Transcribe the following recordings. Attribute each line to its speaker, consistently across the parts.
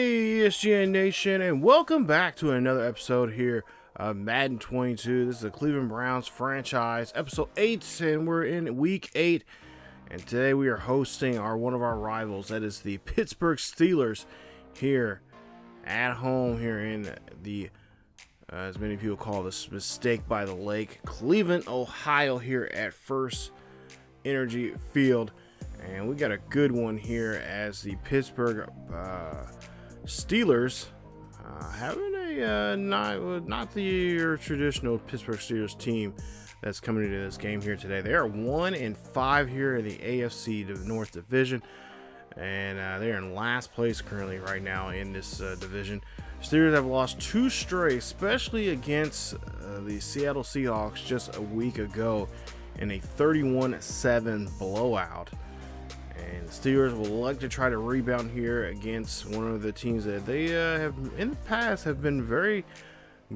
Speaker 1: Hey ESGN Nation, and welcome back to another episode here of Madden 22. This is the Cleveland Browns franchise, episode 8, and we're in week 8. And today we are hosting one of our rivals, that is the Pittsburgh Steelers, here at home here in the, as many people call this, Mistake by the Lake, Cleveland, Ohio, here at First Energy Field. And we got a good one here as the Pittsburgh Steelers having a not your traditional Pittsburgh Steelers team that's coming into this game here today. They are 1-5 here in the AFC North division, and they are in last place currently right now in this division. Steelers have lost 2 straight, especially against the Seattle Seahawks just a week ago in a 31-7 blowout. And the Steelers will like to try to rebound here against one of the teams that they have in the past have been very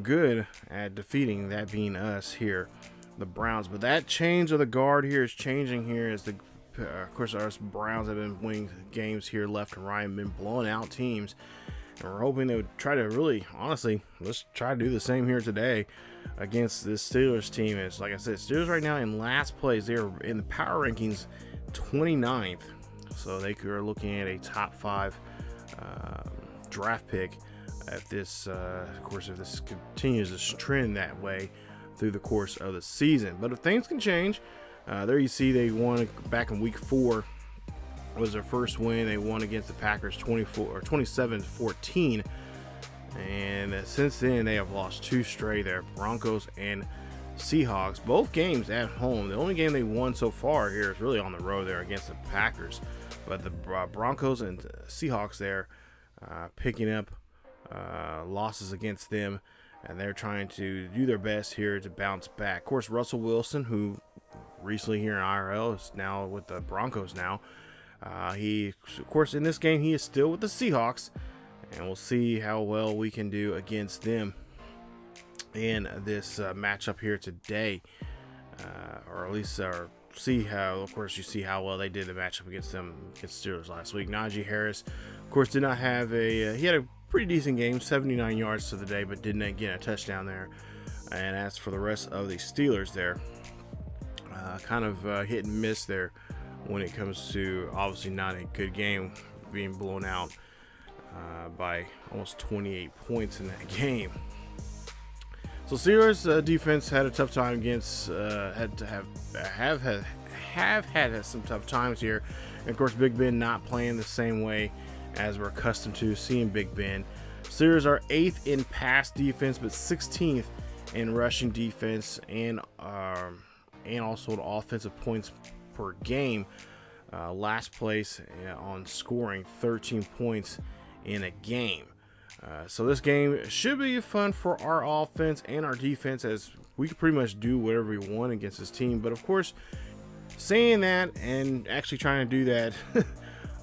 Speaker 1: good at defeating, that being us here, the Browns. But that change of the guard here is changing here as of course, our Browns have been winning games here left and right and been blowing out teams. And we're hoping they would try to really, honestly, let's try to do the same here today against this Steelers team. It's like I said, Steelers right now in last place. They are in the power rankings 29th. So they are looking at a top 5 draft pick if this, of course, if this continues this trend that way through the course of the season. But if things can change, there you see they won back in week 4. Was their first win. They won against the Packers 27-14, and since then they have lost 2 straight. There, Broncos and Seahawks, both games at home. The only game they won so far here is really on the road there against the Packers. But the Broncos and Seahawks there picking up losses against them, and they're trying to do their best here to bounce back. Of course, Russell Wilson, who recently here in IRL is now with the Broncos now. He, of course, in this game, he is still with the Seahawks, and we'll see how well we can do against them in this matchup here today, or at least see how, of course, you see how well they did the matchup against Steelers last week. Najee Harris, of course, did not have he had a pretty decent game, 79 yards to the day, but didn't get a touchdown there. And as for the rest of the Steelers there, kind of hit and miss there when it comes to obviously not a good game, being blown out by almost 28 points in that game. So Steelers defense had a tough time against, have had some tough times here. And of course, Big Ben not playing the same way as we're accustomed to seeing Big Ben. Steelers are 8th in pass defense, but 16th in rushing defense, and also the offensive points per game. Last place on scoring 13 points in a game. So this game should be fun for our offense and our defense, as we can pretty much do whatever we want against this team. But of course, saying that and actually trying to do that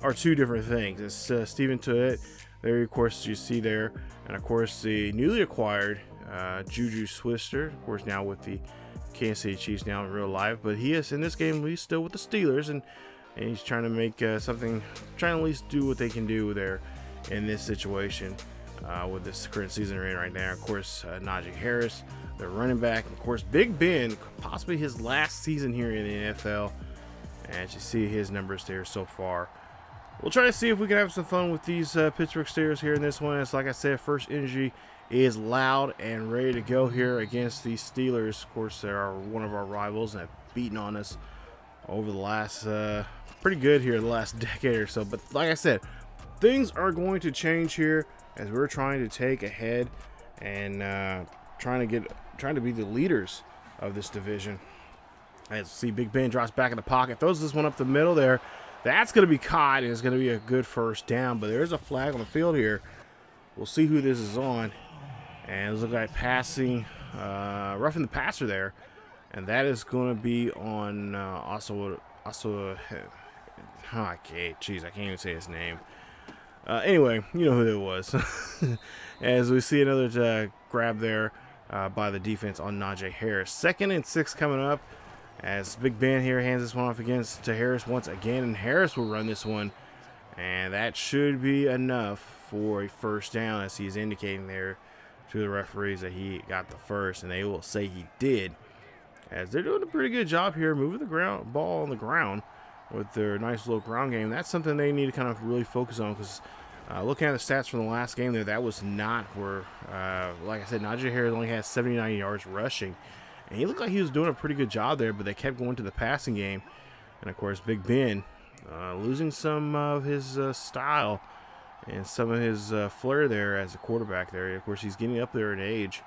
Speaker 1: are 2 different things. It's Steven Tuitt there, of course, you see there, and of course the newly acquired Juju Swister, of course now with the Kansas City Chiefs now in real life. But he is in this game, he's still with the Steelers, and he's trying to make trying to at least do what they can do there in this situation. With this current season we're in right now. Of course, Najee Harris, the running back. Of course, Big Ben, possibly his last season here in the NFL. And you see his numbers there so far. We'll try to see if we can have some fun with these Pittsburgh Steelers here in this one. It's like I said, First Energy is loud and ready to go here against these Steelers. Of course, they are one of our rivals and have beaten on us over the last, pretty good here the last decade or so. But like I said, things are going to change here as we're trying to take ahead and trying to be the leaders of this division. As you see, Big Ben drops back in the pocket, throws this one up the middle there. That's going to be caught, and it's going to be a good first down. But there's a flag on the field here. We'll see who this is on. And it looks like passing, roughing the passer there. And that is going to be on also, okay, jeez, I can't even say his name. Anyway, you know who it was. As we see another grab there by the defense on Najee Harris. 2nd and 6 coming up as Big Ben here hands this one off against to Harris once again. And Harris will run this one And that should be enough for a first down, as he's indicating there to the referees that he got the first, and they will say he did, as they're doing a pretty good job here moving the ball on the ground with their nice little ground game. That's something they need to kind of really focus on, because looking at the stats from the last game there, that was not where, like I said, Najee Harris only had 79 yards rushing, and he looked like he was doing a pretty good job there, but they kept going to the passing game. And of course, Big Ben losing some of his style and some of his flair there as a quarterback there. Of course, he's getting up there in age,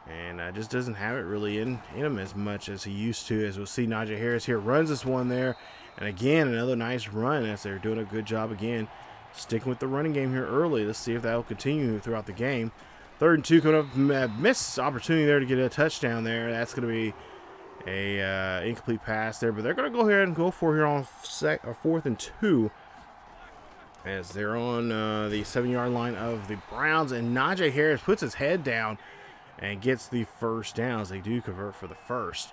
Speaker 1: and just doesn't have it really in him as much as he used to. As we'll see, Najee Harris here runs this one there, and again, another nice run, as they're doing a good job again sticking with the running game here early. Let's see if that will continue throughout the game. 3rd and 2 coming up. Missed opportunity there to get a touchdown there. That's going to be a incomplete pass there, but they're going to go ahead and go for here on 4th and 2, as they're on the 7-yard line of the Browns, and Najee Harris puts his head down and gets the first down, as they do convert for the first.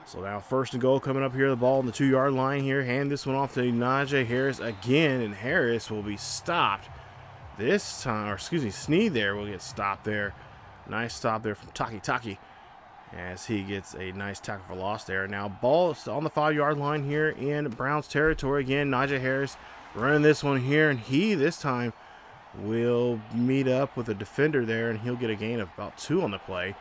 Speaker 1: So now 1st and goal coming up here. The ball on the 2-yard line here. Hand this one off to Najee Harris again, and Harris will be stopped this time. Or excuse me, Snead there will get stopped there. Nice stop there from Taki, as he gets a nice tackle for loss there. Now ball is on the 5-yard line here in Browns territory. Again, Najee Harris running this one here, and he this time will meet up with a defender there, and he'll get a gain of about 2 on the play.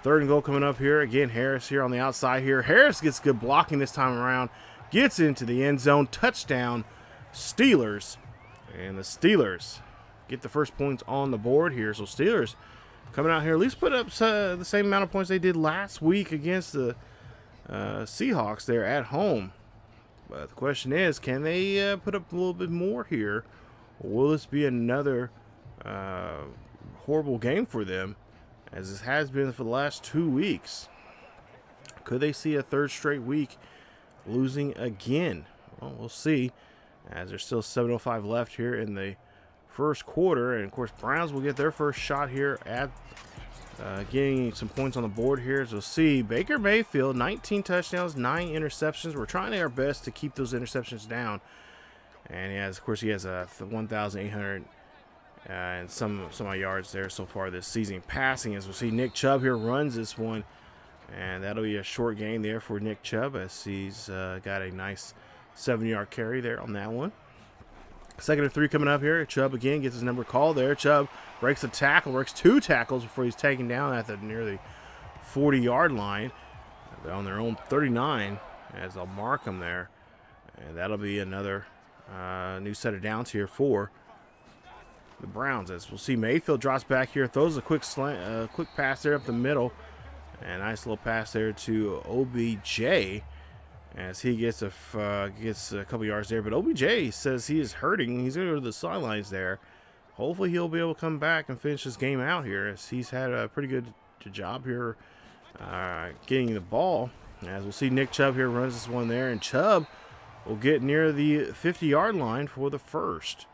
Speaker 1: 3rd and goal coming up here. Again, Harris here on the outside here. Harris gets good blocking this time around. Gets into the end zone. Touchdown, Steelers. And the Steelers get the first points on the board here. So Steelers coming out here, at least put up the same amount of points they did last week against the Seahawks there at home. But the question is, can they put up a little bit more here? Or will this be another horrible game for them, as this has been for the last 2 weeks? Could they see a 3rd straight week losing again? Well, we'll see, as there's still 7:05 left here in the first quarter. And of course, Browns will get their first shot here at getting some points on the board here. As we'll see, Baker Mayfield, 19 touchdowns, 9 interceptions. We're trying our best to keep those interceptions down. And of course, he has a 1,800 and some yards there so far this season. Passing, as we'll see, Nick Chubb here runs this one, and that'll be a short gain there for Nick Chubb, as he's got a nice 7-yard carry there on that one. 2nd and 3 coming up here. Chubb again gets his number called there. Chubb breaks a tackle, breaks 2 tackles before he's taken down at near the 40-yard line. They're on their own 39, as they'll mark him there, and that'll be another new set of downs here for the Browns. As we'll see, Mayfield drops back here, throws a quick pass there up the middle, and nice little pass there to OBJ, as he gets a couple yards there. But OBJ says he is hurting. He's going to go to the sidelines there. Hopefully he'll be able to come back and finish this game out here, as he's had a pretty good job here getting the ball. As we'll see, Nick Chubb here runs this one there, and Chubb will get near the 50-yard line for the first.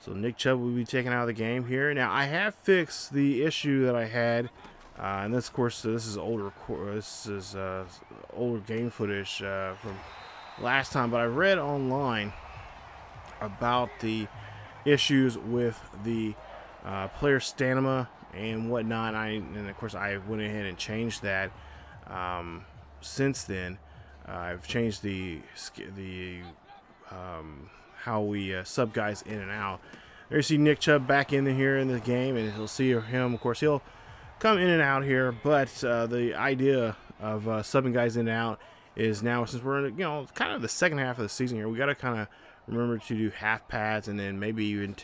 Speaker 1: So Nick Chubb will be taken out of the game here. Now, I have fixed the issue that I had, and this, of course, this is older game footage from last time. But I read online about the issues with the player stamina and whatnot. And of course, I went ahead and changed that. Since then, I've changed the how we sub guys in and out. There you see Nick Chubb back in here in the game, and you'll see him. Of course, he'll come in and out here, but the idea of subbing guys in and out is now, since we're in, kind of the second half of the season here, we got to kind of remember to do half pads, and then maybe even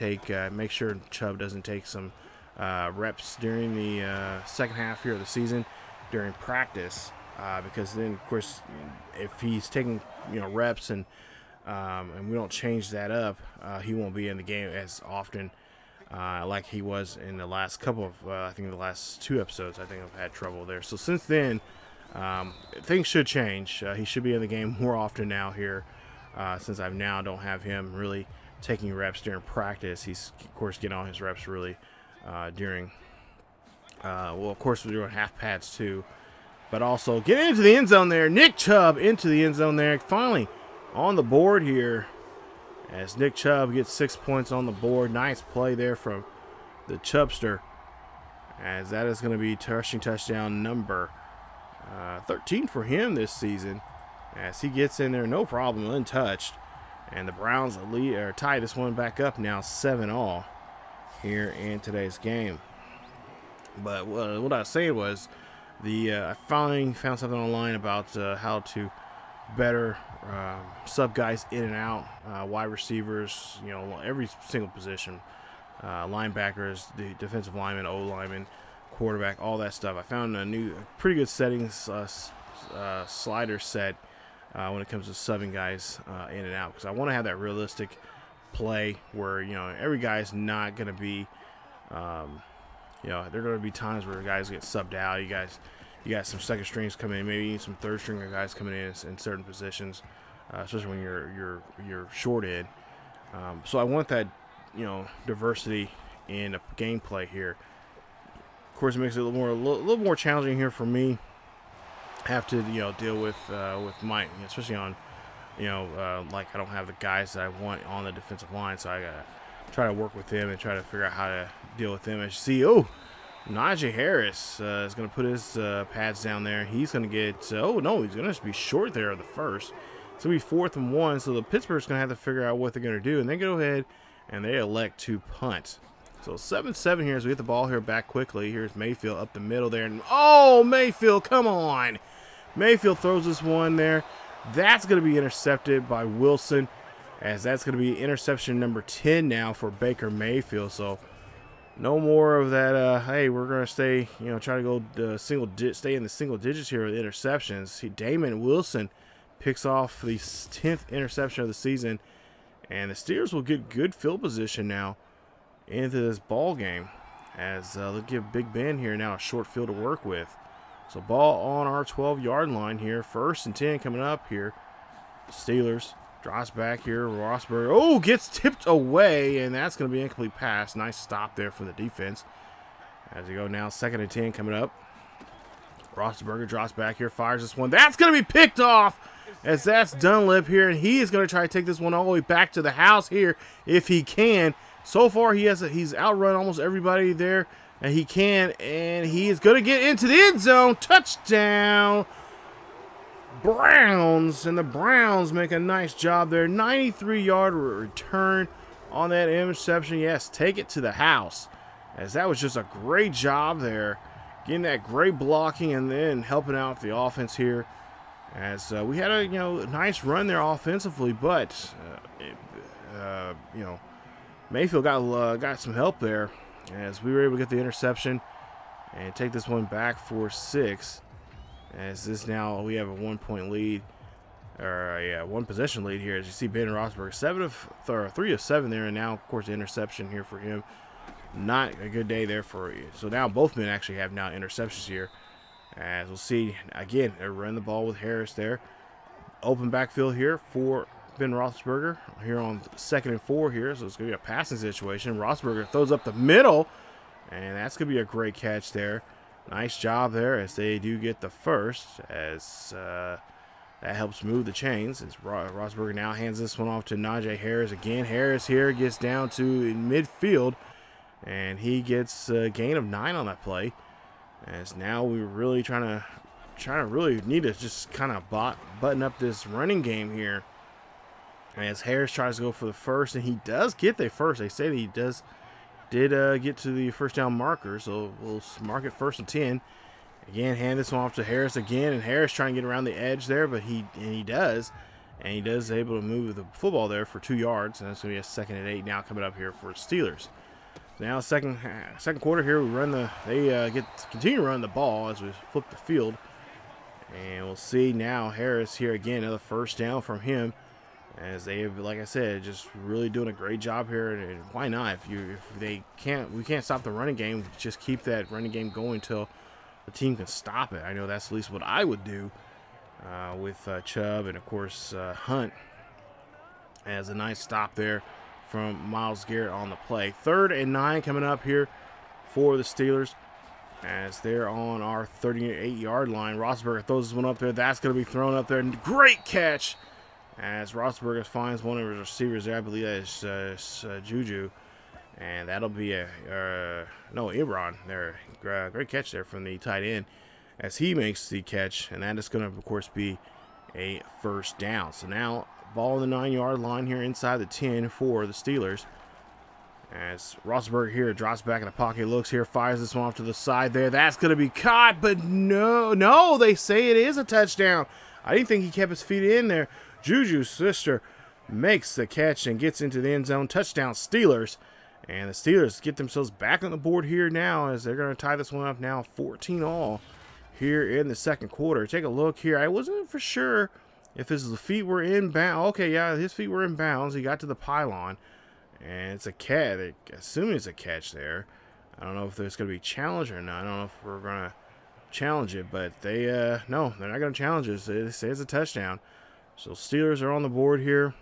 Speaker 1: make sure Chubb doesn't take some reps during the second half here of the season during practice, because then, of course, if he's taking reps and we don't change that up, he won't be in the game as often like he was in the last couple of, I think the last 2 episodes, I think I've had trouble there. So since then, things should change. He should be in the game more often now here, since I now don't have him really taking reps during practice. He's, of course, getting all his reps really during, well, of course, we're doing half pads too, but also getting into the end zone there. Nick Chubb into the end zone there. Finally on the board here, as Nick Chubb gets 6 points on the board. Nice play there from the Chubster, as that is going to be rushing touchdown number 13 for him this season, as he gets in there no problem, untouched. And the Browns lead or tie this one back up now 7-all here in today's game. But what I was saying was I finally found something online about how to better sub guys in and out, wide receivers, every single position, linebackers, the defensive lineman, O lineman, quarterback, all that stuff. I found a pretty good settings slider set when it comes to subbing guys in and out, because I want to have that realistic play where every guy's not going to be there are going to be times where guys get subbed out. You got some second strings coming in, maybe some third stringer guys coming in certain positions, especially when you're short in. So I want that diversity in a gameplay here. Of course, it makes it a little more challenging here for me. Have to deal with my, especially on like I don't have the guys that I want on the defensive line, so I gotta try to work with them and try to figure out how to deal with them. As you see, Najee Harris is going to put his pads down there. He's going to get, he's going to just be short there of the first. It's going to be 4th and 1, so the Pittsburgh's going to have to figure out what they're going to do, and they go ahead and they elect to punt. So 7-7 here as we get the ball here back quickly. Here's Mayfield up the middle there. And Mayfield, come on. Mayfield throws this one there. That's going to be intercepted by Wilson, as that's going to be interception number 10 now for Baker Mayfield. So no more of that, hey, we're going to stay, try to go stay in the single digits here with interceptions. Damon Wilson picks off the 10th interception of the season, and the Steelers will get good field position now into this ball game, as they'll give Big Ben here now a short field to work with. So ball on our 12-yard line here. 1st and 10 coming up here. Steelers drops back here. Rosberg, gets tipped away, and that's going to be an incomplete pass. Nice stop there from the defense. As we go now, 2nd and 10 coming up. Roethlisberger drops back here, fires this one. That's going to be picked off, as that's Dunlap here, and he is going to try to take this one all the way back to the house here if he can. So far, he's outrun almost everybody there, and he can, and he is going to get into the end zone. Touchdown, Browns, and the Browns make a nice job there. 93-yard return on that interception. Yes, take it to the house, as that was just a great job there, getting that great blocking and then helping out the offense here, as we had a nice run there offensively, but Mayfield got some help there, as we were able to get the interception and take this one back for 6. As this now we have a 1-point lead, or 1 possession lead here. As you see, Ben Roethlisberger 3 of 7 there, and now of course the interception here for him. Not a good day there for you. So now both men actually have now interceptions here. As we'll see again, they're running the ball with Harris there. Open backfield here for Ben Roethlisberger here on 2nd and 4 here, so it's going to be a passing situation. Roethlisberger throws up the middle, and that's going to be a great catch there. Nice job there, as they do get the first, as that helps move the chains. As Roethlisberger now hands this one off to Najee Harris again. Harris here gets down to midfield, and he gets a gain of 9 on that play. As now we're really trying to really need to just kind of button up this running game here. As Harris tries to go for the first, and he does get the first. They say that he did get to the first down marker, so we'll mark it 1st and 10. Again, hand this one off to Harris again, and Harris trying to get around the edge there, but he does able to move the football there for 2 yards, and it's going to be a 2nd and 8 now coming up here for Steelers. Now second quarter here, they continue to run the ball as we flip the field, and we'll see now Harris here again, another first down from him. As they have, like I said, just really doing a great job here, and why not? We can't stop the running game. Just keep that running game going until the team can stop it. I know that's at least what I would do with Chubb and of course Hunt. As a nice stop there from Myles Garrett on the play. 3rd and 9 coming up here for the Steelers, as they're on our 38-yard line. Roethlisberger throws this one up there. That's going to be thrown up there. Great catch. as Roethlisberger finds one of his receivers there. I believe that is Juju. And that'll be Ebron there. Great catch there from the tight end as he makes the catch. And that is going to, of course, be a first down. So now ball on the 9-yard line here inside the 10 for the Steelers. As Roethlisberger here drops back in the pocket, looks here, fires this one off to the side there. That's going to be caught, but no, they say it is a touchdown. I didn't think he kept his feet in there. Juju's sister makes the catch and gets into the end zone. Touchdown Steelers. And the Steelers get themselves back on the board here now as they're going to tie this one up now 14-all here in the second quarter. Take a look here. I wasn't for sure if his feet were in bounds. Okay, yeah, his feet were in bounds. He got to the pylon. And it's a catch. Assuming it's a catch there. I don't know if there's going to be challenge or not. I don't know if we're going to challenge it. But they, no, they're not going to challenge it. They say it's a touchdown. So Steelers are on the board here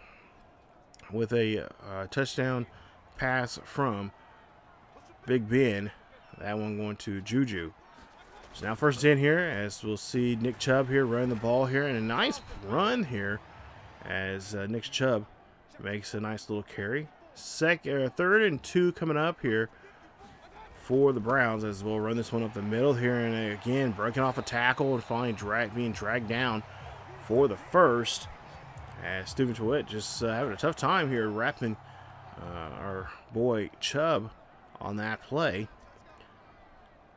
Speaker 1: with a touchdown pass from Big Ben. That one going to Juju. So now first and 10 here as we'll see Nick Chubb here running the ball here. And a nice run here as Nick Chubb makes a nice little carry. Third and 2 coming up here for the Browns as we'll run this one up the middle here. And again, breaking off a tackle and finally being dragged down for the first. As Stephen Twitt just having a tough time here wrapping our boy Chubb on that play.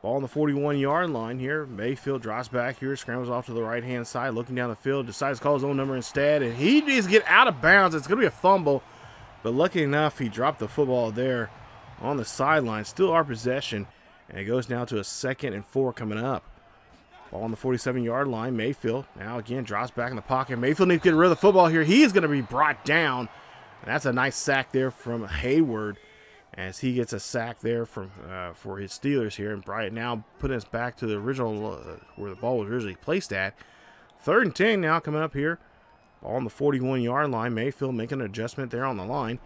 Speaker 1: Ball on the 41-yard line here. Mayfield drops back here, scrambles off to the right-hand side, looking down the field, decides to call his own number instead, and he needs to get out of bounds. It's going to be a fumble, but lucky enough, he dropped the football there on the sideline. Still our possession, and it goes now to a 2nd and 4 coming up. Ball on the 47-yard line. Mayfield now again drops back in the pocket. Mayfield needs to get rid of the football here. He's going to be brought down. And that's a nice sack there from Hayward as he gets a sack there from for his Steelers here. And Bryant now putting us back to the original where the ball was originally placed at. 3rd and 10 now coming up here. Ball on the 41-yard line. Mayfield making an adjustment there on the line.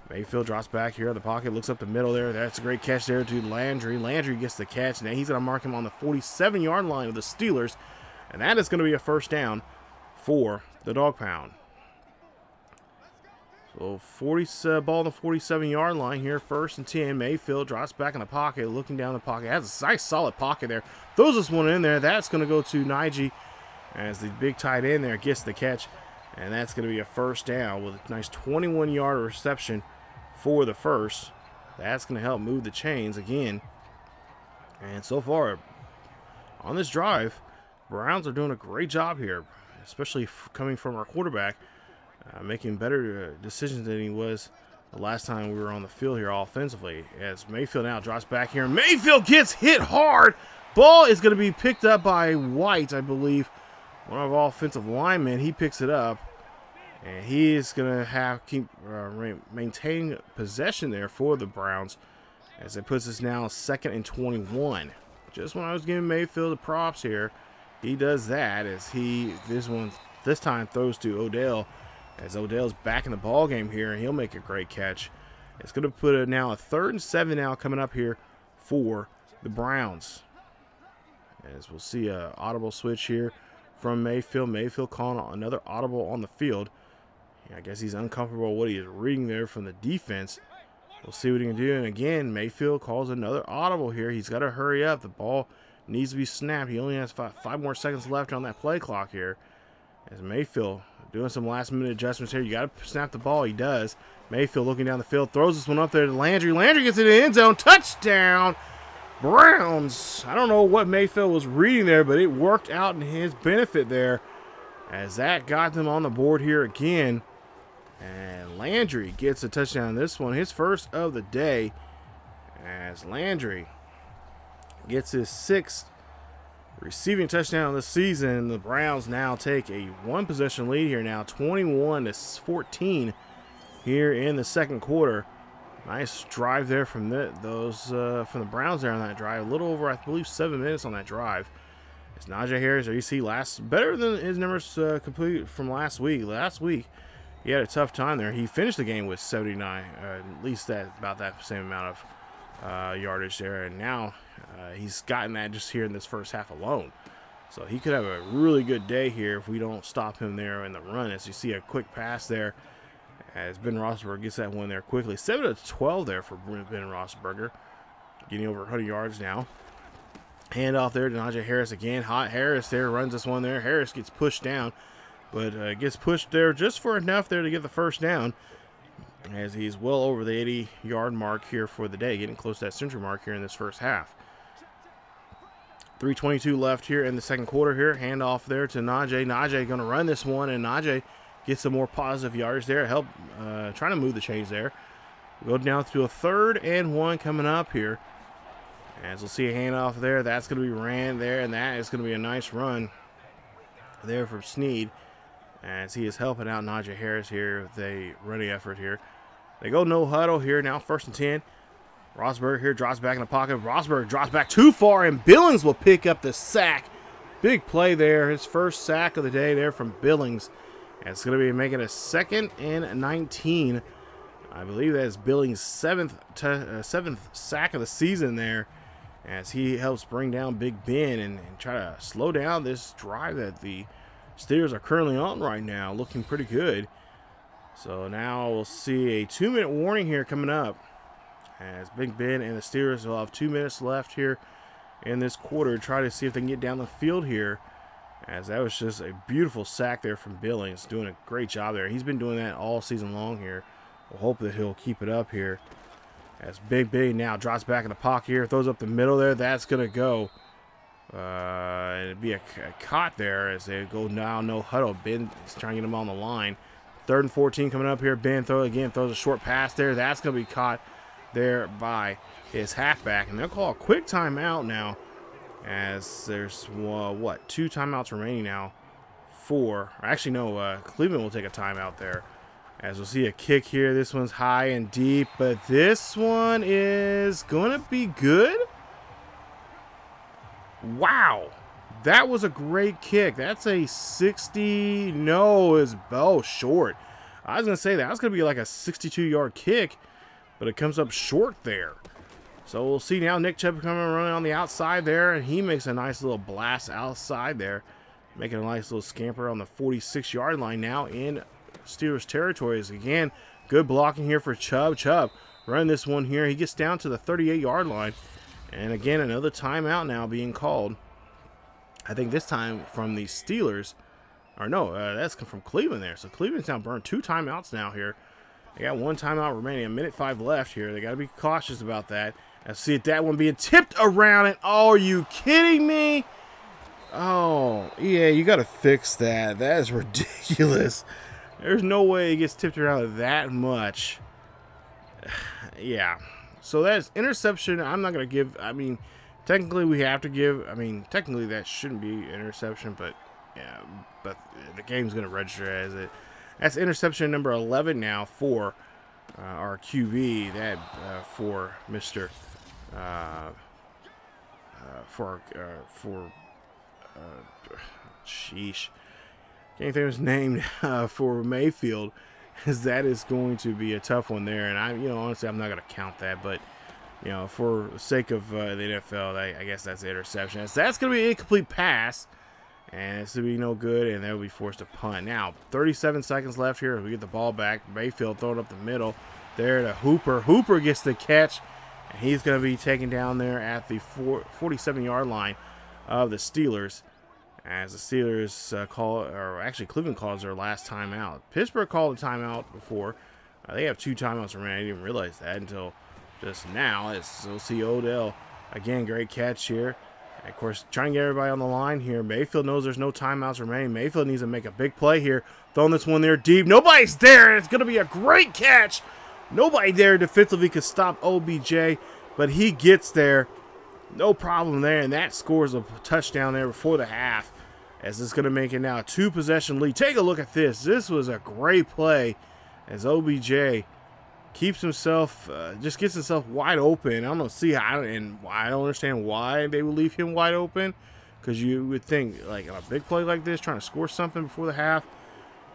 Speaker 1: Mayfield drops back here in the pocket, looks up the middle there. That's a great catch there to Landry. Landry gets the catch. Now he's going to mark him on the 47-yard line of the Steelers. And that is going to be a first down for the Dog Pound. So ball on the 47-yard line here, 1st and 10. Mayfield drops back in the pocket, looking down the pocket. Has a nice solid pocket there. Throws this one in there. That's going to go to Najee as the big tight end there gets the catch. And that's going to be a first down with a nice 21-yard reception for the first. That's going to help move the chains again. And so far on this drive, Browns are doing a great job here, especially coming from our quarterback. Making better decisions than he was the last time we were on the field here offensively. As Mayfield now drops back here. Mayfield gets hit hard. Ball is going to be picked up by White, I believe. One of our offensive linemen. He picks it up. And he is going to maintain possession there for the Browns. As it puts us now 2nd and 21. Just when I was giving Mayfield the props here, he does that as this time throws to Odell. As Odell's back in the ball game here, and he'll make a great catch. It's going to put it now a 3rd and 7 now coming up here for the Browns. As we'll see an audible switch here from Mayfield. Mayfield calling another audible on the field. I guess he's uncomfortable with what he is reading there from the defense. We'll see what he can do. And again, Mayfield calls another audible here. He's got to hurry up. The ball needs to be snapped. He only has five more seconds left on that play clock here. As Mayfield doing some last-minute adjustments here. You got to snap the ball. He does. Mayfield looking down the field. Throws this one up there to Landry. Landry gets in the end zone. Touchdown, Browns. I don't know what Mayfield was reading there, but it worked out in his benefit there. As that got them on the board here again. And Landry gets a touchdown in this one. His first of the day. As Landry gets his 6th receiving touchdown of the season. The Browns now take a 1-possession lead here now, 21-14 here in the second quarter. Nice drive there from the Browns there on that drive. A little over, I believe, 7 minutes on that drive. It's Najee Harris, you see, better than his numbers complete from last week. Last week, he had a tough time there. He finished the game with 79, at least about that same amount of yardage there, and now he's gotten that just here in this first half alone. So he could have a really good day here if we don't stop him there in the run. As you see a quick pass there as Ben Roethlisberger gets that one there quickly. 7-12 there for Ben Roethlisberger. Getting over 100 yards now. Hand off there to Najee Harris again. Hot Harris there runs this one there. Harris gets pushed down, but gets pushed there just for enough there to get the first down, as he's well over the 80-yard mark here for the day, getting close to that century mark here in this first half. 3:22 left here in the second quarter here. Hand off there to Najee. Najee going to run this one, and Najee gets some more positive yards there. Help trying to move the chains there. We'll go down to a 3rd and 1 coming up here. As we'll see a handoff there, that's going to be ran there, and that is going to be a nice run there from Snead, as he is helping out Najee Harris here with a running effort here. They go no huddle here now, 1st and 10. Roethlisberger here drops back in the pocket. Roethlisberger drops back too far, and Billings will pick up the sack. Big play there, his first sack of the day there from Billings. And it's going to be making a 2nd and 19. I believe that is Billings' 7th sack of the season there, as he helps bring down Big Ben and try to slow down this drive that the Steelers are currently on right now, looking pretty good. So now we'll see a 2-minute warning here coming up, as Big Ben and the Steelers will have 2 minutes left here in this quarter. Try to see if they can get down the field here, as that was just a beautiful sack there from Billings, doing a great job there. He's been doing that all season long here. We'll hope that he'll keep it up here. As Big Ben now drops back in the pocket here, throws up the middle there. That's going to go. It'd be a caught there as they go now no huddle. Ben is trying to get him on the line. 3rd and 14 coming up here. Ben throws a short pass there. That's going to be caught there by his halfback. And they'll call a quick timeout now, as there's, 2 timeouts remaining now. 4. Actually, no, Cleveland will take a timeout there. As we'll see a kick here. This one's high and deep, but this one is going to be good. Wow. That was a great kick. That's a 60. No, it's short. I was going to say that was going to be like a 62-yard kick, but it comes up short there. So we'll see now Nick Chubb coming running on the outside there, and he makes a nice little blast outside there, making a nice little scamper on the 46-yard line now in Steelers territories. Again, good blocking here for Chubb. Chubb running this one here. He gets down to the 38-yard line. And again, another timeout now being called. I think this time from the Steelers. Or no, that's from Cleveland there. So Cleveland's now burned 2 timeouts now here. They got 1 timeout remaining. 1:05 left here. They got to be cautious about that. I see that one being tipped around. And oh, are you kidding me? Oh, yeah, you got to fix that. That is ridiculous. There's no way it gets tipped around that much. Yeah. So that's interception. I'm not going to give. I mean, technically we have to give. I mean, technically that shouldn't be interception, but yeah. But the game's going to register as it. That's interception number 11 now for our QB. That for Mr. Sheesh. Can't think of his name for Mayfield, as that is going to be a tough one there. And honestly, I'm not going to count that, but for the sake of the NFL, I guess that's the interception. That's going to be an incomplete pass, and it's going to be no good, and they'll be forced to punt. Now, 37 seconds left here. We get the ball back. Mayfield throwing up the middle there to Hooper. Hooper gets the catch, and he's going to be taken down there at the 47-yard line of the Steelers. As the Steelers Cleveland calls their last timeout. Pittsburgh called a timeout before. They have 2 timeouts remaining. I didn't realize that until just now. We'll see Odell. Again, great catch here. And of course, trying to get everybody on the line here. Mayfield knows there's no timeouts remaining. Mayfield needs to make a big play here. Throwing this one there deep. Nobody's there. It's going to be a great catch. Nobody there defensively could stop OBJ, but he gets there. No problem there, and that scores a touchdown there before the half, as it's going to make it now a 2-possession lead. Take a look at this. This was a great play, as OBJ keeps himself, just gets himself wide open. I don't understand why they would leave him wide open, because you would think, like, a big play like this, trying to score something before the half,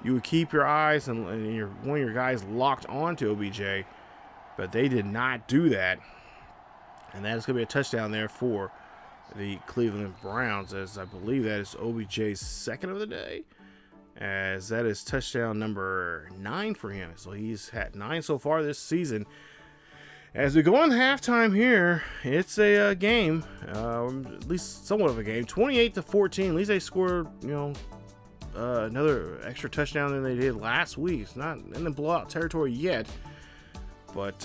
Speaker 1: you would keep your eyes and one of your guys locked onto OBJ, but they did not do that. And that is going to be a touchdown there for the Cleveland Browns, as I believe that is OBJ's second of the day, as that is touchdown number 9 for him. So he's had 9 so far this season. As we go on halftime here, it's a game, at least somewhat of a game, 28-14. At least they scored, another extra touchdown than they did last week. It's not in the blowout territory yet, but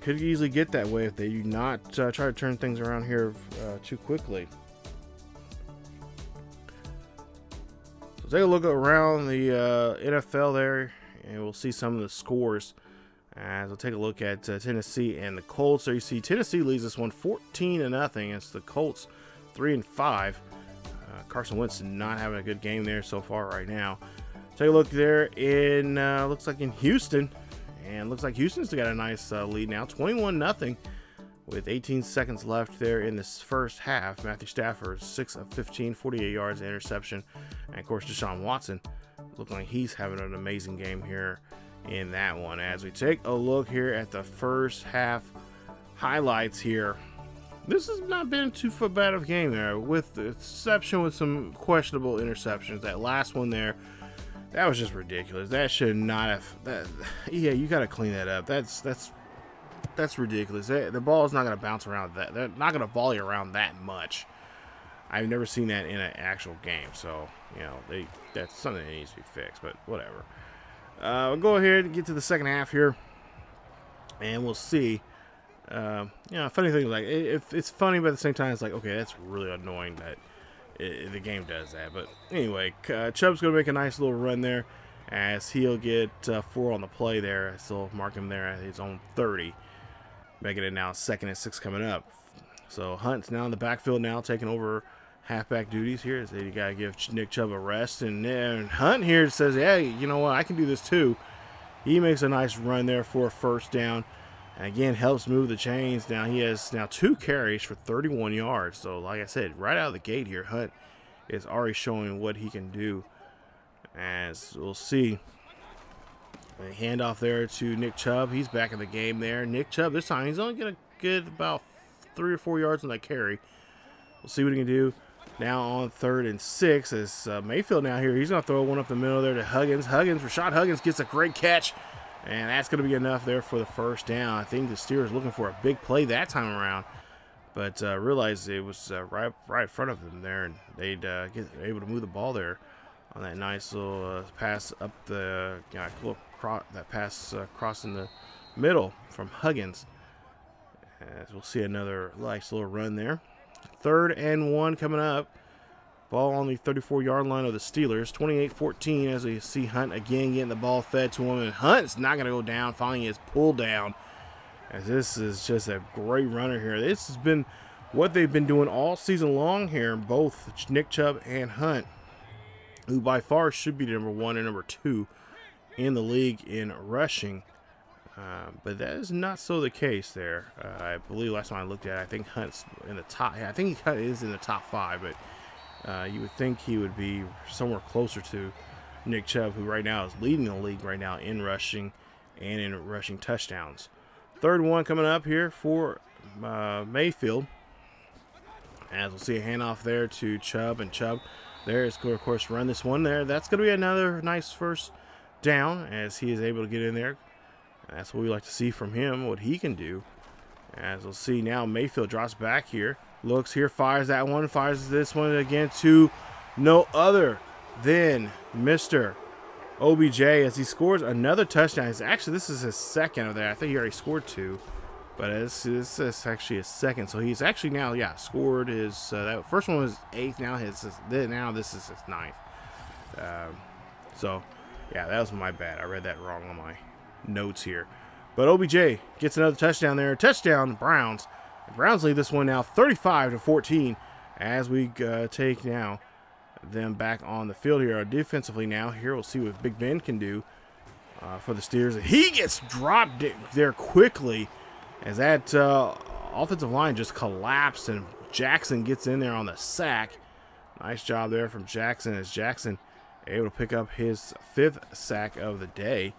Speaker 1: could easily get that way if they do not try to turn things around here too quickly. So take a look around the NFL there, and we'll see some of the scores. As we'll take a look at Tennessee and the Colts. So you see Tennessee leads this one 14-0. It's the Colts 3-5. Carson Wentz not having a good game there so far right now. Take a look there in looks like in Houston, and looks like Houston's got a nice lead now, 21-0, with 18 seconds left there in this first half. Matthew Stafford 6 of 15, 48 yards, interception, and of course Deshaun Watson looking like he's having an amazing game here in that one. As we take a look here at the first half highlights here, this has not been too bad of a game there, with the exception with some questionable interceptions. That last one there, that was just ridiculous. That should not have. Yeah, you got to clean that up. That's ridiculous. The ball is not going to bounce around that. They're not going to volley around that much. I've never seen that in an actual game. So that's something that needs to be fixed. But whatever. We'll go ahead and get to the second half here, and we'll see. Funny thing, like, it's funny, but at the same time, it's like, okay, that's really annoying that the game does that. But anyway, Chubb's going to make a nice little run there, as he'll get 4 on the play there. So mark him there at his own 30, making it now 2nd and 6 coming up. So Hunt's now in the backfield now, taking over halfback duties here. So you gotta give Nick Chubb a rest, and then Hunt here says, "Hey, you know what? I can do this too." He makes a nice run there for a first down, and again helps move the chains. Now he has 2 carries for 31 yards. So like I said, right out of the gate here, Hunt is already showing what he can do. As we'll see, a handoff there to Nick Chubb. He's back in the game there. Nick Chubb this time he's only gonna get about 3 or 4 yards on that carry. We'll see what he can do. Now on 3rd and 6 is Mayfield now here. He's going to throw one up the middle there to Huggins. Rashad Huggins gets a great catch, and that's going to be enough there for the first down. I think the Steelers looking for a big play that time around, but realized it was right in front of them there, and they'd get able to move the ball there on that nice little pass up the pass crossing the middle from Huggins. As we'll see another nice little run there. 3rd and 1 coming up. Ball on the 34-yard line of the Steelers. 28-14 as we see Hunt again getting the ball fed to him. And Hunt's not going to go down. Finally, it's pulled down. As this is just a great runner here. This has been what they've been doing all season long here. Both Nick Chubb and Hunt, who by far should be number 1 and number 2 in the league in rushing. But that is not so the case there. I believe last time I looked at it, I think Hunt's in the top. I think he is in the top 5, but you would think he would be somewhere closer to Nick Chubb, who right now is leading the league right now in rushing and in rushing touchdowns. 3rd and 1 coming up here for Mayfield. As we'll see a handoff there to Chubb, and Chubb there is going to, of course, run this one there. That's going to be another nice first down as he is able to get in there. That's what we like to see from him, what he can do. As we'll see now, Mayfield drops back here. Looks here, fires that one, fires this one again to no other than Mr. OBJ as he scores another touchdown. This is his second of that. I think he already scored 2. But this is actually his second. So he's actually now, scored his, that first one was 8th. Now this is his 9th. That was my bad. I read that wrong on my notes here, but OBJ gets another touchdown there. Touchdown Browns. The Browns lead this one now 35-14 as we take now them back on the field here defensively. Now here we'll see what Big Ben can do for the Steelers. He gets dropped there quickly as that offensive line just collapsed, and Jackson gets in there on the sack. Nice job there from Jackson, as Jackson able to pick up his 5th sack of the day.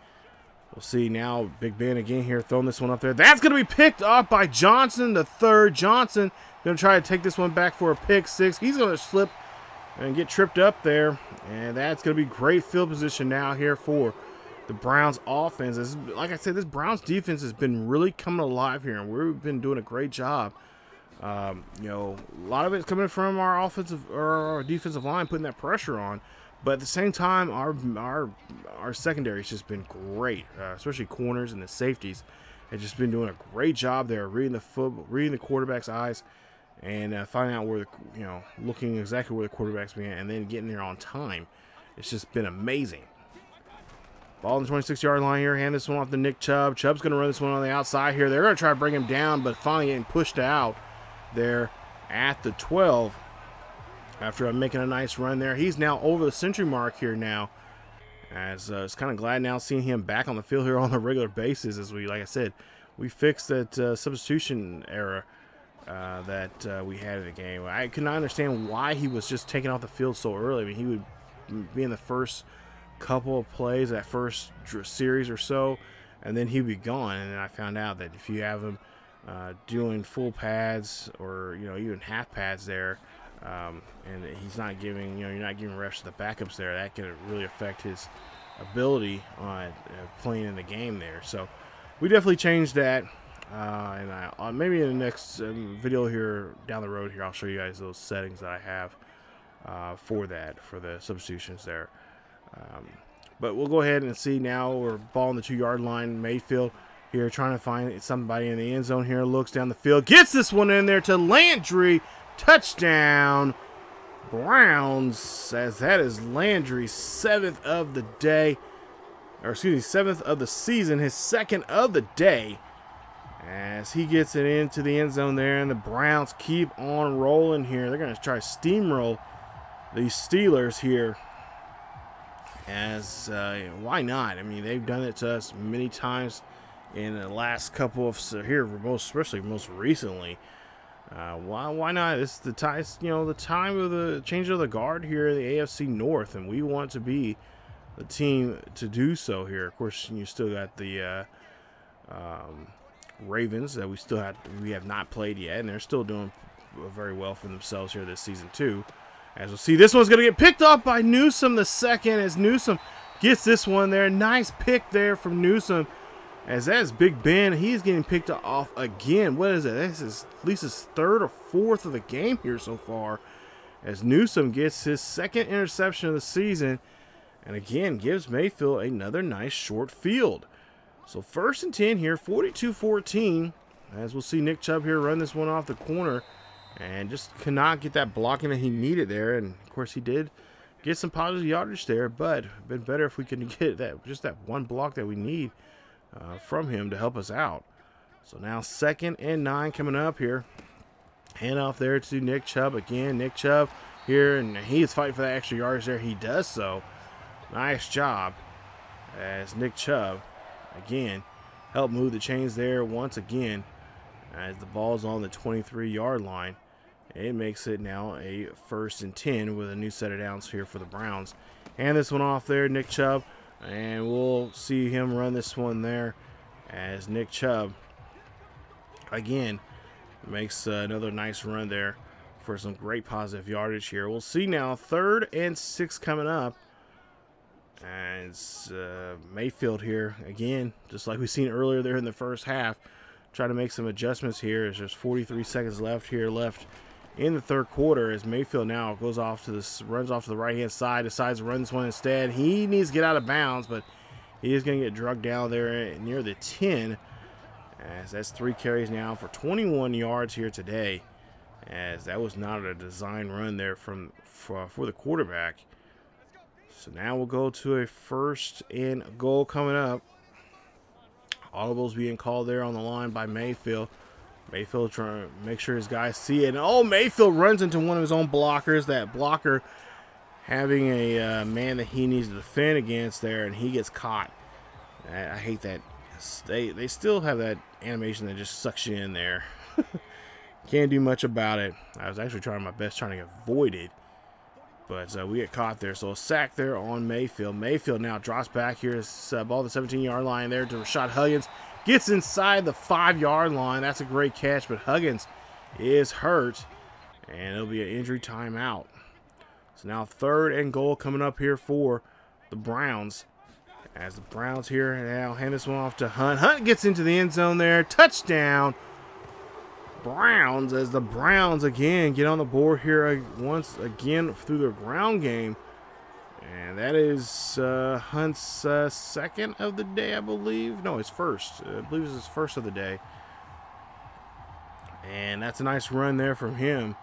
Speaker 1: We'll see now. Big Ben again here throwing this one up there. That's going to be picked up by Johnson, the third. Johnson going to try to take this one back for a pick six. He's going to slip and get tripped up there. And that's going to be great field position now here for the Browns offense. Like I said, this Browns defense has been really coming alive here, and we've been doing a great job. You know, a lot of it's coming from our offensive or our defensive line putting that pressure on. But at the same time, our secondary has just been great, especially corners and the safeties. Have just been doing a great job there, reading the quarterback's eyes, and finding out where looking exactly where the quarterback's being, and then getting there on time. It's just been amazing. Ball on the 26-yard line here. Hand this one off to Nick Chubb. Chubb's going to run this one on the outside here. They're going to try to bring him down, but finally getting pushed out there at the 12. After making a nice run there. He's now over the century mark here now. As it's kind of glad now seeing him back on the field here on a regular basis. As like I said, we fixed that substitution error that we had in the game. I could not understand why he was just taken off the field so early. I mean, he would be in the first couple of plays, that first series or so, and then he'd be gone. And then I found out that if you have him doing full pads or even half pads there, and he's not giving, you're not giving reps to the backups there, that can really affect his ability on playing in the game there. So we definitely changed that, and maybe in the next video here down the road here, I'll show you guys those settings that I have for the substitutions there. But we'll go ahead and see now. We're ball on the 2-yard line. Mayfield here trying to find somebody in the end zone here, looks down the field, gets this one in there to Landry. Touchdown, Browns, as that is Landry's 7th of the day, or excuse me, 7th of the season, his 2nd of the day, as he gets it into the end zone there, and the Browns keep on rolling here. They're going to try to steamroll these Steelers here, as why not? I mean, they've done it to us many times in the last couple of here, especially most recently. Why not? It's the time, the time of the change of the guard here in the AFC North, and we want to be the team to do so here. Of course, you still got the Ravens that we have not played yet, and they're still doing very well for themselves here this season too. As we'll see, this one's going to get picked up by Newsome the second, as Newsome gets this one there. Nice pick there from Newsome. As that's Big Ben, he's getting picked off again. What is it? This is at least his 3rd or 4th of the game here so far. As Newsome gets his 2nd interception of the season, and again gives Mayfield another nice short field. So 1st and 10 here, 42-14. As we'll see Nick Chubb here run this one off the corner, and just cannot get that blocking that he needed there. And of course he did get some positive yardage there, but it'd been better if we could get that one block that we need from him to help us out. So now 2nd and 9 coming up here. Hand off there to Nick Chubb again. Nick Chubb here, and he is fighting for that extra yardage there. He does so. Nice job as Nick Chubb again help move the chains there once again as the ball's on the 23-yard line. It makes it now a 1st and 10 with a new set of downs here for the Browns. Hand this one off there, Nick Chubb. And we'll see him run this one there as Nick Chubb, again, makes another nice run there for some great positive yardage here. We'll see now 3rd and 6 coming up. As Mayfield here, again, just like we've seen earlier there in the first half, try to make some adjustments here as there's 43 seconds left in the 3rd quarter, as Mayfield now runs off to the right-hand side, decides to run this one instead. He needs to get out of bounds, but he is going to get drugged down there near the 10, as that's 3 carries now for 21 yards here today, as that was not a design run there for the quarterback. So now we'll go to a 1st and goal coming up. Audibles being called there on the line by Mayfield. Mayfield trying to make sure his guys see it. And Mayfield runs into one of his own blockers. That blocker having a man that he needs to defend against there, and he gets caught. I hate that. They still have that animation that just sucks you in there. Can't do much about it. I was actually trying my best trying to avoid it, But we get caught there. So a sack there on Mayfield. Mayfield now drops back here. Ball the 17-yard line there to Rashad Huggins. Gets inside the 5-yard line. That's a great catch, but Huggins is hurt. And it'll be an injury timeout. So now 3rd and goal coming up here for the Browns. As the Browns here now hand this one off to Hunt. Hunt gets into the end zone there. Touchdown Browns, as the Browns again get on the board here once again through their ground game. And that is Hunt's second of the day, I believe. No, his first. I believe it's his first of the day. And that's a nice run there from him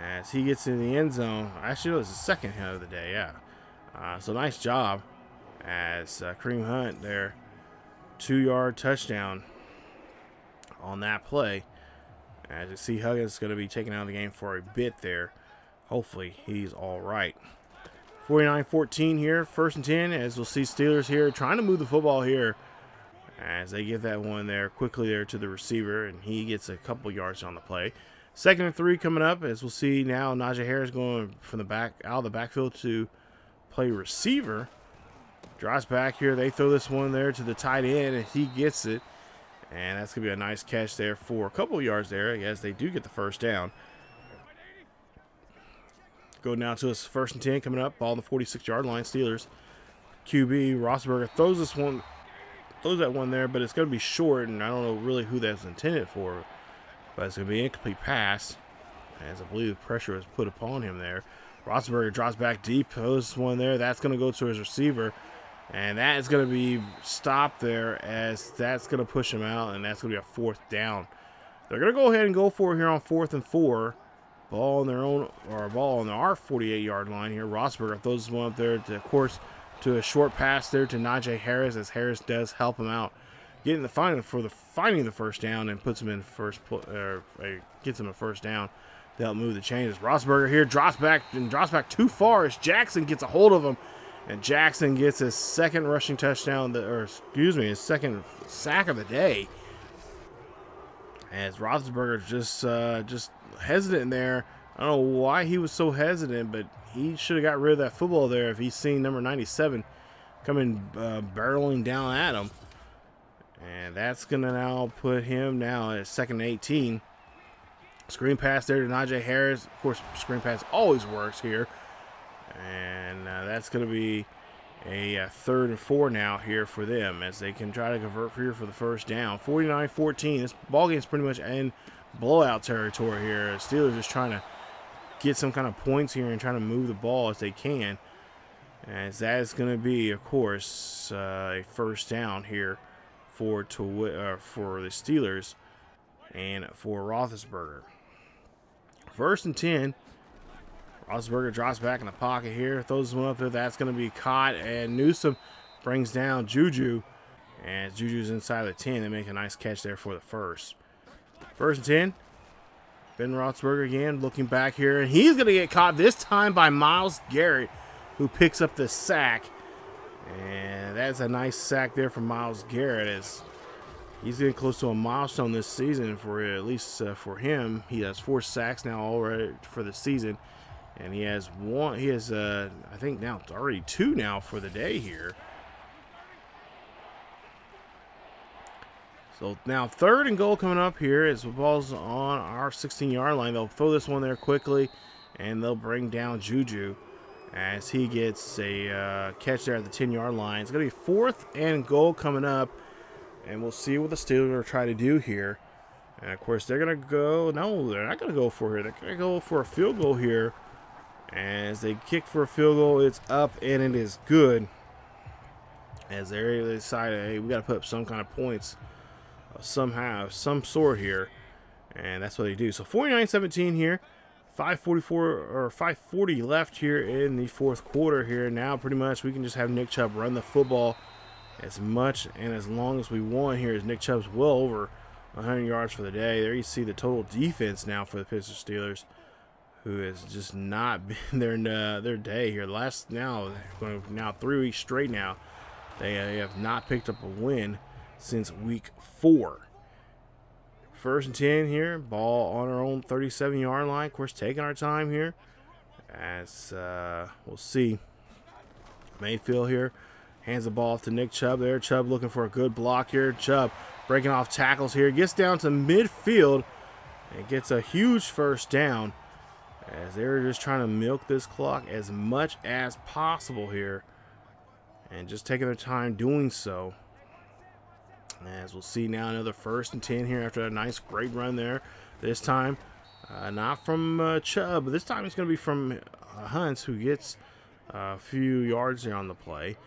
Speaker 1: as he gets in the end zone. Actually, it was his second hit of the day, yeah. So nice job as Kareem Hunt there. 2-yard touchdown on that play. As you see, Huggins is going to be taken out of the game for a bit there. Hopefully, he's all right. 49-14 here, 1st and 10, as we'll see Steelers here trying to move the football here as they get that one there quickly there to the receiver, and he gets a couple yards on the play. 2nd and 3 coming up, as we'll see now Najee Harris going from the back out of the backfield to play receiver. Drops back here. They throw this one there to the tight end, and he gets it. And that's going to be a nice catch there for a couple yards there, as they do get the first down. Go down to us 1st and 10 coming up. Ball on the 46-yard line. Steelers. QB Roethlisberger throws that one there, but it's going to be short, and I don't know really who that's intended for. But it's going to be an incomplete pass, as I believe the pressure was put upon him there. Roethlisberger drops back deep, throws one there. That's going to go to his receiver, and that is going to be stopped there, as that's going to push him out, and that's going to be a 4th down. They're going to go ahead and go for it here on 4th and 4. Ball on their own, or ball on our 48-yard line here. Roethlisberger throws one up there, of course, to a short pass there to Najee Harris, as Harris does help him out, getting the finding the first down, and puts him in gets him a first down to help move the chains. Roethlisberger here drops back too far as Jackson gets a hold of him, and Jackson gets his second rushing touchdown, his second sack of the day. As Roethlisberger just hesitant there. I don't know why he was so hesitant, but he should have got rid of that football there if he's seen number 97 coming barreling down at him. And that's going to now put him now at 2nd and 18. Screen pass there to Najee Harris. Of course, screen pass always works here. And that's going to be a 3rd and 4 now here for them, as they can try to convert here for the first down. 49-14. This ball game is pretty much in blowout territory here. Steelers just trying to get some kind of points here and trying to move the ball as they can. As that is going to be, of course, a first down here for the Steelers and for Roethlisberger. 1st and 10. Roethlisberger drops back in the pocket here, throws one up there. That's going to be caught, and Newsome brings down Juju. And Juju's inside the 10. They make a nice catch there for the first. 1st and 10. Ben Roethlisberger again looking back here, and he's going to get caught this time by Myles Garrett, who picks up the sack. And that's a nice sack there from Myles Garrett, as he's getting close to a milestone this season for at least for him. He has 4 sacks now already for the season, and he has I think now already 2 now for the day here. So now 3rd and goal coming up here as the ball's on our 16-yard line. They'll throw this one there quickly, and they'll bring down Juju as he gets a catch there at the 10-yard line. It's going to be 4th and goal coming up, and we'll see what the Steelers are trying to do here. And, of course, they're going to go – no, they're not going to go for it. They're going to go for a field goal here. As they kick for a field goal, it's up, and it is good. As they decide, hey, we got to put up some kind of points somehow, some sort here. And that's what they do. So 49-17 here. 5:40 left here in the 4th quarter here. Now pretty much we can just have Nick Chubb run the football as much and as long as we want here, as Nick Chubb's well over 100 yards for the day. There you see the total defense now for the Pittsburgh Steelers, who has just not been their day here. Now 3 weeks straight now, they have not picked up a win since week 4. 1st and 10 here. Ball on our own 37-yard line. Of course, taking our time here as we'll see. Mayfield here hands the ball off to Nick Chubb there. Chubb looking for a good block here. Chubb breaking off tackles here. Gets down to midfield and gets a huge first down, as they're just trying to milk this clock as much as possible here and just taking their time doing so. As we'll see now, another 1st and 10 here after a nice great run there. This time not from Chubb, but this time it's going to be from Hunt, who gets a few yards there on the play.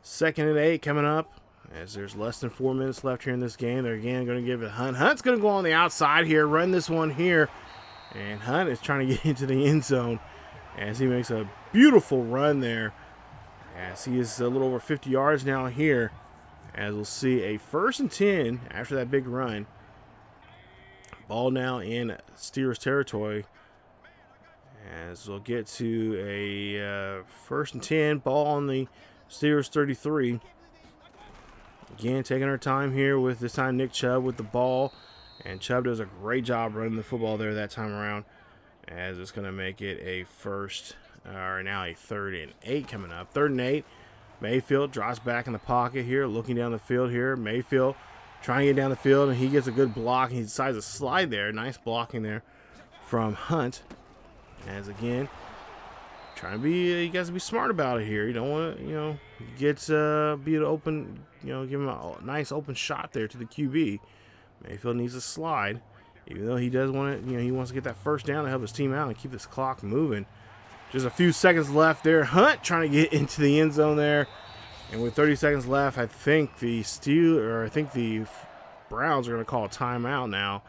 Speaker 1: 2nd and 8 coming up, as there's less than 4 minutes left here in this game. They're again going to give it Hunt. Hunt's going to go on the outside here, run this one here, and Hunt is trying to get into the end zone as he makes a beautiful run there, as he is a little over 50 yards now here, as we'll see a 1st and 10 after that big run. Ball now in Steelers territory, as we'll get to a 1st and 10, ball on the Steelers 33. Again, taking our time here with this time Nick Chubb with the ball, and Chubb does a great job running the football there that time around, as it's going to make it a now a 3rd and 8 coming up. 3rd and 8, Mayfield drops back in the pocket here, looking down the field here. Mayfield trying to get down the field, and he gets a good block. He decides to slide there. Nice blocking there from Hunt. As again, trying to be, you guys to be smart about it here. You don't want to, be an open, give him a nice open shot there to the QB. Mayfield needs to slide, even though he does want to, he wants to get that 1st down to help his team out and keep this clock moving. Just a few seconds left there. Hunt trying to get into the end zone there. And with 30 seconds left, I think the Browns are going to call a timeout now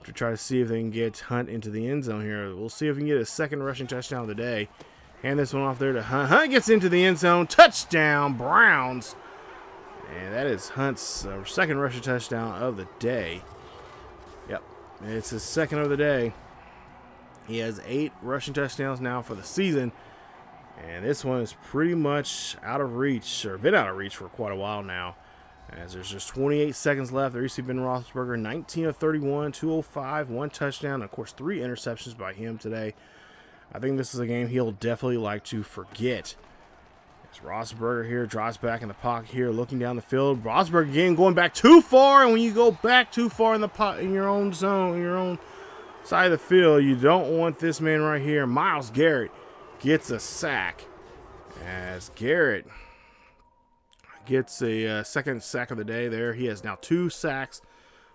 Speaker 1: to try to see if they can get Hunt into the end zone here. We'll see if we can get a 2nd rushing touchdown of the day. Hand this one off there to Hunt. Hunt gets into the end zone. Touchdown, Browns. And that is Hunt's 2nd rushing touchdown of the day. Yep, it's his 2nd of the day. He has 8 rushing touchdowns now for the season. And this one is pretty much out of reach, or been out of reach for quite a while now, as there's just 28 seconds left. There used to be Ben Roethlisberger, 19 of 31, 205, 1 touchdown, and of course 3 interceptions by him today. I think this is a game he'll definitely like to forget. As Roethlisberger here drops back in the pocket here, looking down the field. Roethlisberger again going back too far, and when you go back too far in the in your own zone, your own side of the field, you don't want this man right here, Myles Garrett, gets a sack, as Garrett gets a 2nd sack of the day there. He has now 2 sacks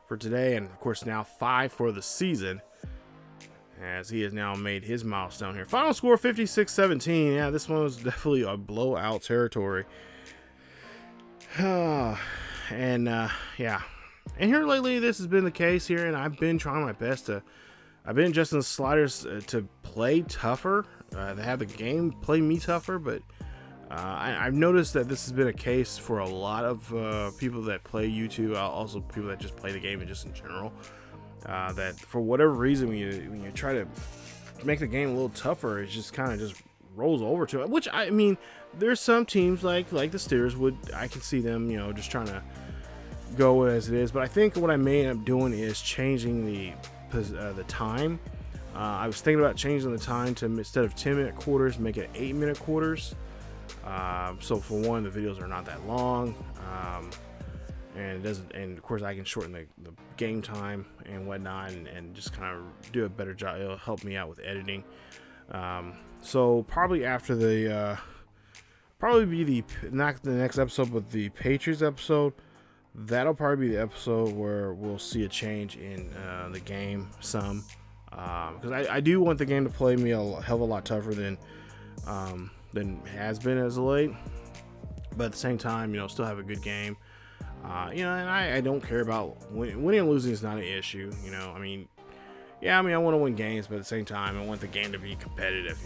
Speaker 1: for today, and of course now 5 for the season, as he has now made his milestone here. Final score 56-17. Yeah, this one was definitely a blowout territory. Yeah, and here lately this has been the case here, and I've been trying my best to, I've been adjusting the sliders to play tougher. They have the game play me tougher, but I've noticed that this has been a case for a lot of people that play YouTube, also people that just play the game and just in general. That for whatever reason, when you try to make the game a little tougher, it just kind of just rolls over to it. Which, I mean, there's some teams like the Steelers I can see them, just trying to go as it is. But I think what I may end up doing is changing the time. I was thinking about changing the time to, instead of 10-minute quarters, make it 8-minute quarters. So for one, the videos are not that long, and it doesn't. And of course, I can shorten the game time and whatnot, and just kind of do a better job. It'll help me out with editing. So probably after probably be not the next episode, but the Patriots episode. That'll probably be the episode where we'll see a change in the game some. Because I do want the game to play me a hell of a lot tougher than has been as of late, but at the same time, still have a good game. And I don't care about winning and losing is not an issue. I mean, I want to win games, but at the same time, I want the game to be competitive.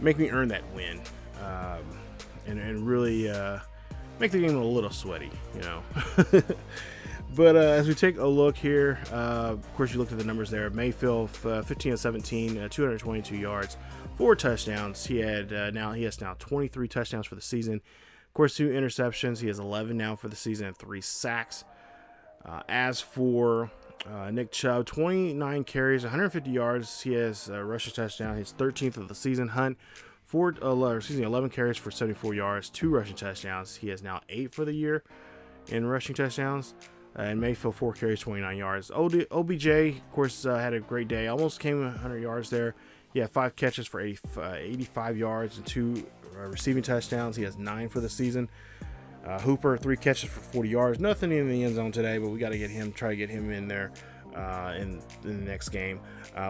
Speaker 1: Make me earn that win, and really make the game a little sweaty. But as we take a look here, of course, you look at the numbers there. Mayfield, 15 of 17, 222 yards, 4 touchdowns. He has now 23 touchdowns for the season. Of course, 2 interceptions. He has 11 now for the season and 3 sacks. As for Nick Chubb, 29 carries, 150 yards. He has a rushing touchdown, his 13th of the season. Hunt, 11 carries for 74 yards, 2 rushing touchdowns. He has now 8 for the year in rushing touchdowns. And Mayfield, 4 carries, 29 yards. OBJ, of course, had a great day. Almost came 100 yards there. He had 5 catches for 85 yards and 2 receiving touchdowns. He has 9 for the season. Hooper, 3 catches for 40 yards. Nothing in the end zone today, but we got to try to get him in there in the next game.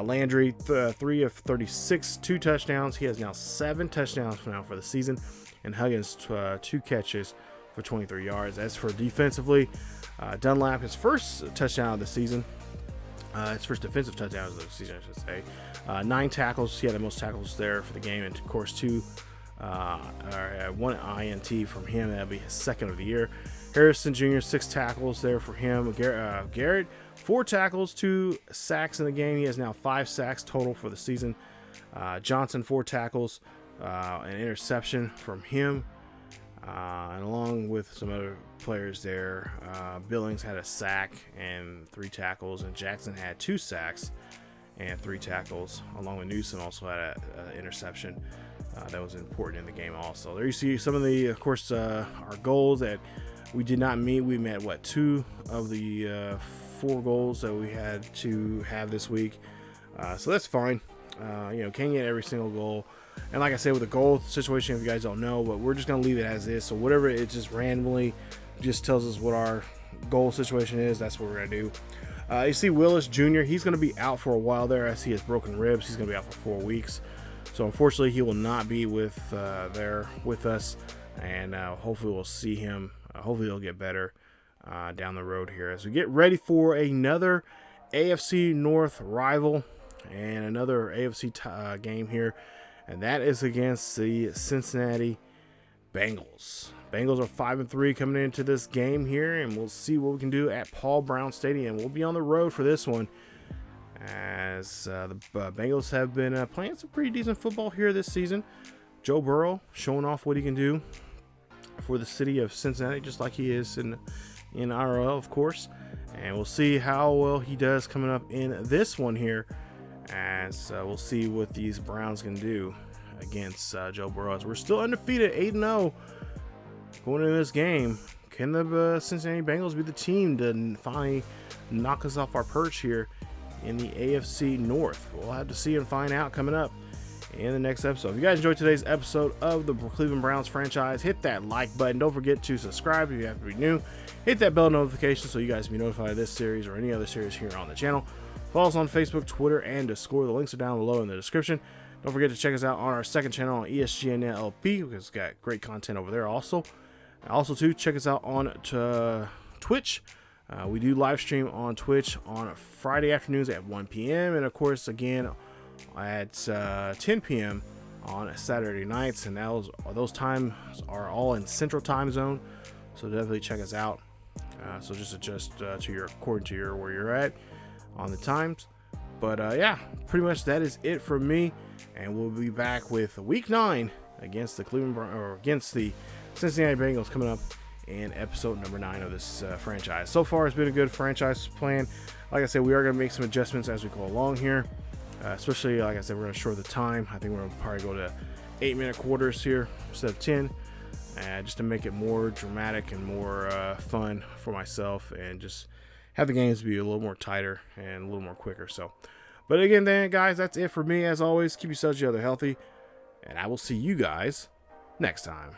Speaker 1: Landry, 3 of 36, 2 touchdowns. He has now 7 touchdowns for the season. And Huggins, 2 catches for 23 yards. As for defensively, Dunlap, his first touchdown of the season. His first defensive touchdown of the season, I should say. 9 tackles. He had the most tackles there for the game. And, of course, 1 INT from him. That'll be his 2nd of the year. Harrison Jr., 6 tackles there for him. Garrett, 4 tackles, 2 sacks in the game. He has now 5 sacks total for the season. Johnson, 4 tackles, an interception from him. And along with some other players there, Billings had a sack and 3 tackles, and Jackson had 2 sacks and 3 tackles, along with Newsom also had an interception. That was important in the game also. There you see some of the, of course, our goals that we did not meet. We met, 2 of the 4 goals that we had to have this week. So that's fine. Can't get every single goal. And like I said, with the goal situation, if you guys don't know, but we're just going to leave it as is. So whatever it just randomly just tells us what our goal situation is, that's what we're going to do. You see Willis Jr., he's going to be out for a while there as he has broken ribs. He's going to be out for 4 weeks. So unfortunately, he will not be with us, and hopefully we'll see him. Hopefully he'll get better down the road here as we get ready for another AFC North rival and another AFC game here, and that is against the Cincinnati Bengals. Bengals are 5-3 coming into this game here, and we'll see what we can do at Paul Brown Stadium. We'll be on the road for this one, as the Bengals have been playing some pretty decent football here this season. Joe Burrow showing off what he can do for the city of Cincinnati, just like he is in IRL, of course. And we'll see how well he does coming up in this one here, as we'll see what these Browns can do against Joe Burrow. As we're still undefeated, 8-0 going into this game. Can the Cincinnati Bengals be the team to finally knock us off our perch here in the AFC North? We'll have to see and find out coming up in the next episode. If you guys enjoyed today's episode of the Cleveland Browns franchise, hit that like button. Don't forget to subscribe if you have to be new. Hit that bell notification so you guys can be notified of this series or any other series here on the channel. Follow us on Facebook, Twitter, and Discord. The links are down below in the description. Don't forget to check us out on our second channel on ESGNet LP, because it's got great content over there also. Also, check us out on Twitch. We do live stream on Twitch on Friday afternoons at 1 p.m. and of course again at 10 p.m. on Saturday nights, and those times are all in Central Time Zone. So definitely check us out. So just adjust according to where you're at on the times. But yeah, pretty much that is it for me, and we'll be back with Week 9 against the Cincinnati Bengals coming up in episode number 9 of this franchise. So far, it's been a good franchise plan. Like I said, we are going to make some adjustments as we go along here. Especially, like I said, we're going to shorten the time. I think we're going to probably go to 8-minute quarters here instead of 10. Just to make it more dramatic and more fun for myself, and just have the games be a little more tighter and a little more quicker. So, but again, then, guys, that's it for me. As always, keep yourselves healthy, and I will see you guys next time.